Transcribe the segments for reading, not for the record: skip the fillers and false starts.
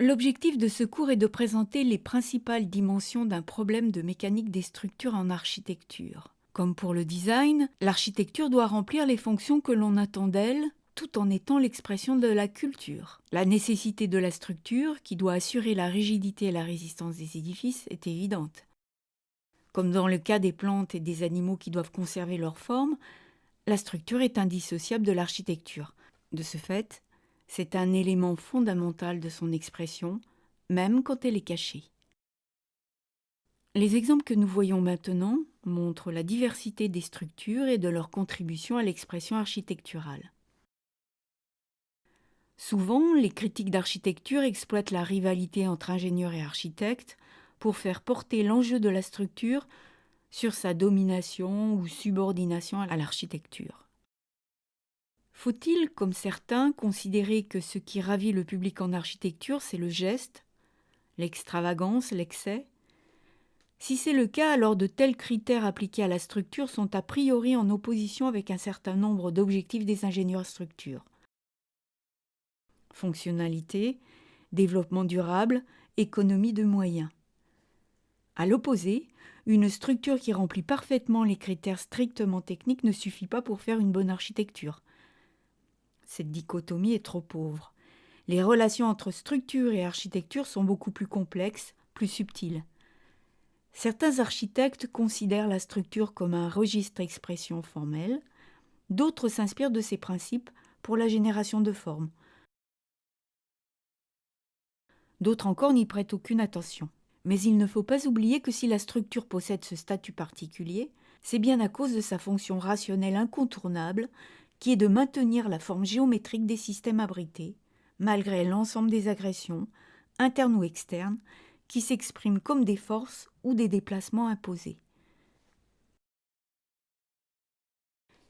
L'objectif de ce cours est de présenter les principales dimensions d'un problème de mécanique des structures en architecture. Comme pour le design, l'architecture doit remplir les fonctions que l'on attend d'elle, tout en étant l'expression de la culture. La nécessité de la structure, qui doit assurer la rigidité et la résistance des édifices, est évidente. Comme dans le cas des plantes et des animaux qui doivent conserver leur forme, la structure est indissociable de l'architecture. De ce fait, c'est un élément fondamental de son expression, même quand elle est cachée. Les exemples que nous voyons maintenant montrent la diversité des structures et de leur contribution à l'expression architecturale. Souvent, les critiques d'architecture exploitent la rivalité entre ingénieurs et architectes pour faire porter l'enjeu de la structure sur sa domination ou subordination à l'architecture. Faut-il, comme certains, considérer que ce qui ravit le public en architecture, c'est le geste, l'extravagance, l'excès? Si c'est le cas, alors de tels critères appliqués à la structure sont a priori en opposition avec un certain nombre d'objectifs des ingénieurs structure. Fonctionnalité, développement durable, économie de moyens. À l'opposé, une structure qui remplit parfaitement les critères strictement techniques ne suffit pas pour faire une bonne architecture. Cette dichotomie est trop pauvre. Les relations entre structure et architecture sont beaucoup plus complexes, plus subtiles. Certains architectes considèrent la structure comme un registre expression formelle, d'autres s'inspirent de ces principes pour la génération de formes. D'autres encore n'y prêtent aucune attention. Mais il ne faut pas oublier que si la structure possède ce statut particulier, c'est bien à cause de sa fonction rationnelle incontournable, qui est de maintenir la forme géométrique des systèmes abrités, malgré l'ensemble des agressions, internes ou externes, qui s'expriment comme des forces ou des déplacements imposés.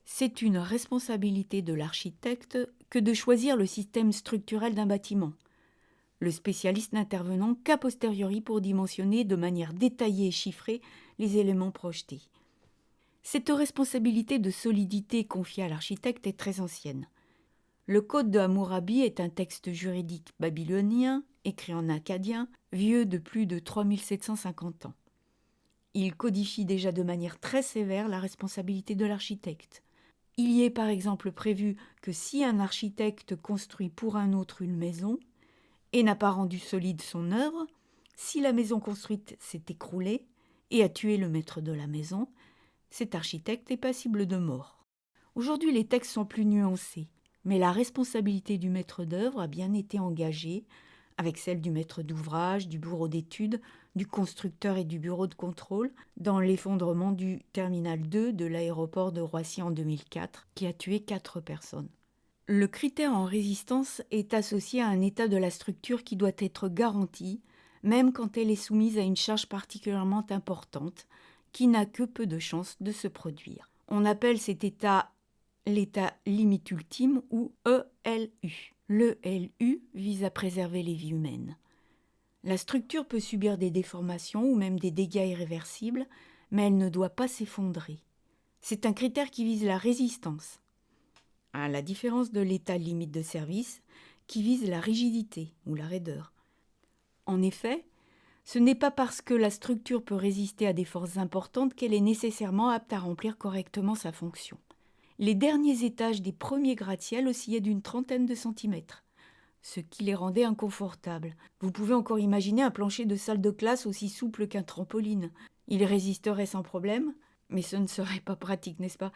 C'est une responsabilité de l'architecte que de choisir le système structurel d'un bâtiment, le spécialiste n'intervenant qu'a posteriori pour dimensionner de manière détaillée et chiffrée les éléments projetés. Cette responsabilité de solidité confiée à l'architecte est très ancienne. Le Code de Hammurabi est un texte juridique babylonien, écrit en akkadien, vieux de plus de 3750 ans. Il codifie déjà de manière très sévère la responsabilité de l'architecte. Il y est par exemple prévu que si un architecte construit pour un autre une maison et n'a pas rendu solide son œuvre, si la maison construite s'est écroulée et a tué le maître de la maison, cet architecte est passible de mort. Aujourd'hui, les textes sont plus nuancés, mais la responsabilité du maître d'œuvre a bien été engagée, avec celle du maître d'ouvrage, du bureau d'études, du constructeur et du bureau de contrôle, dans l'effondrement du terminal 2 de l'aéroport de Roissy en 2004, qui a tué 4 personnes. Le critère en résistance est associé à un état de la structure qui doit être garanti, même quand elle est soumise à une charge particulièrement importante, qui n'a que peu de chances de se produire. On appelle cet état l'état limite ultime ou ELU. Le LU vise à préserver les vies humaines. La structure peut subir des déformations ou même des dégâts irréversibles, mais elle ne doit pas s'effondrer. C'est un critère qui vise la résistance, à la différence de l'état limite de service qui vise la rigidité ou la raideur. En effet, ce n'est pas parce que la structure peut résister à des forces importantes qu'elle est nécessairement apte à remplir correctement sa fonction. Les derniers étages des premiers gratte-ciel oscillaient d'une trentaine de centimètres, ce qui les rendait inconfortables. Vous pouvez encore imaginer un plancher de salle de classe aussi souple qu'un trampoline. Il résisterait sans problème, mais ce ne serait pas pratique, n'est-ce pas ?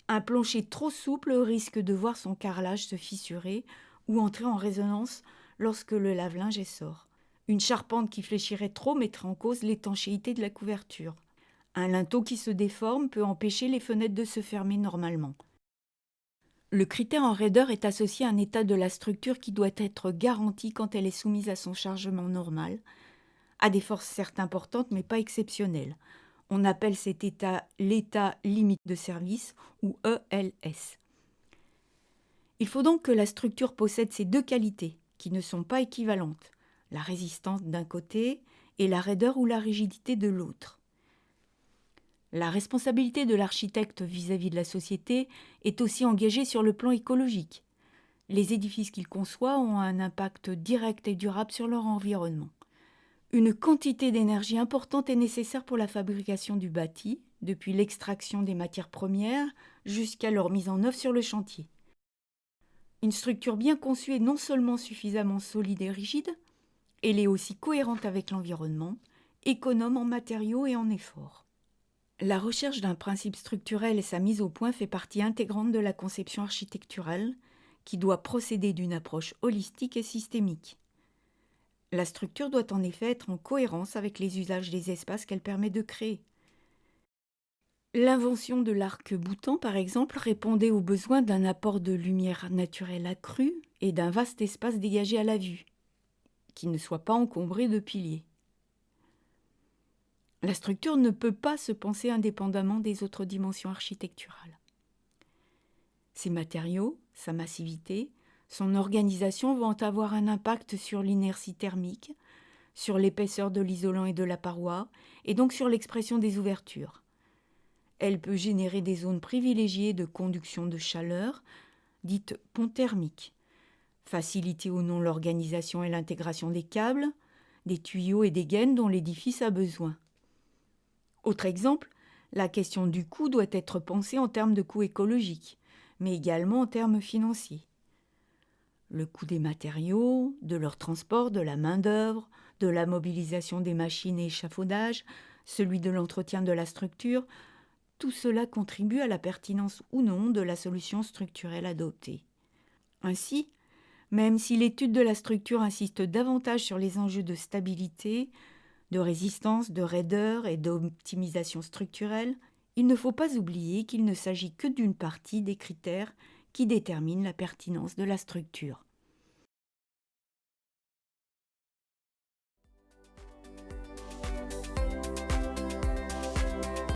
Un plancher trop souple risque de voir son carrelage se fissurer ou entrer en résonance lorsque le lave-linge sort. Une charpente qui fléchirait trop mettrait en cause l'étanchéité de la couverture. Un linteau qui se déforme peut empêcher les fenêtres de se fermer normalement. Le critère en raideur est associé à un état de la structure qui doit être garanti quand elle est soumise à son chargement normal, à des forces certes importantes mais pas exceptionnelles. On appelle cet état l'état limite de service ou ELS. Il faut donc que la structure possède ces deux qualités, qui ne sont pas équivalentes, la résistance d'un côté et la raideur ou la rigidité de l'autre. La responsabilité de l'architecte vis-à-vis de la société est aussi engagée sur le plan écologique. Les édifices qu'il conçoit ont un impact direct et durable sur leur environnement. Une quantité d'énergie importante est nécessaire pour la fabrication du bâti, depuis l'extraction des matières premières jusqu'à leur mise en œuvre sur le chantier. Une structure bien conçue est non seulement suffisamment solide et rigide, elle est aussi cohérente avec l'environnement, économe en matériaux et en efforts. La recherche d'un principe structurel et sa mise au point fait partie intégrante de la conception architecturale, qui doit procéder d'une approche holistique et systémique. La structure doit en effet être en cohérence avec les usages des espaces qu'elle permet de créer. L'invention de l'arc-boutant, par exemple, répondait au besoin d'un apport de lumière naturelle accrue et d'un vaste espace dégagé à la vue, qui ne soit pas encombré de piliers. La structure ne peut pas se penser indépendamment des autres dimensions architecturales. Ses matériaux, sa massivité, son organisation vont avoir un impact sur l'inertie thermique, sur l'épaisseur de l'isolant et de la paroi, et donc sur l'expression des ouvertures. Elle peut générer des zones privilégiées de conduction de chaleur, dites ponts thermiques, faciliter ou non l'organisation et l'intégration des câbles, des tuyaux et des gaines dont l'édifice a besoin. Autre exemple, la question du coût doit être pensée en termes de coût écologique, mais également en termes financiers. Le coût des matériaux, de leur transport, de la main-d'œuvre, de la mobilisation des machines et échafaudages, celui de l'entretien de la structure, tout cela contribue à la pertinence ou non de la solution structurelle adoptée. Ainsi, même si l'étude de la structure insiste davantage sur les enjeux de stabilité, de résistance, de raideur et d'optimisation structurelle, il ne faut pas oublier qu'il ne s'agit que d'une partie des critères qui déterminent la pertinence de la structure.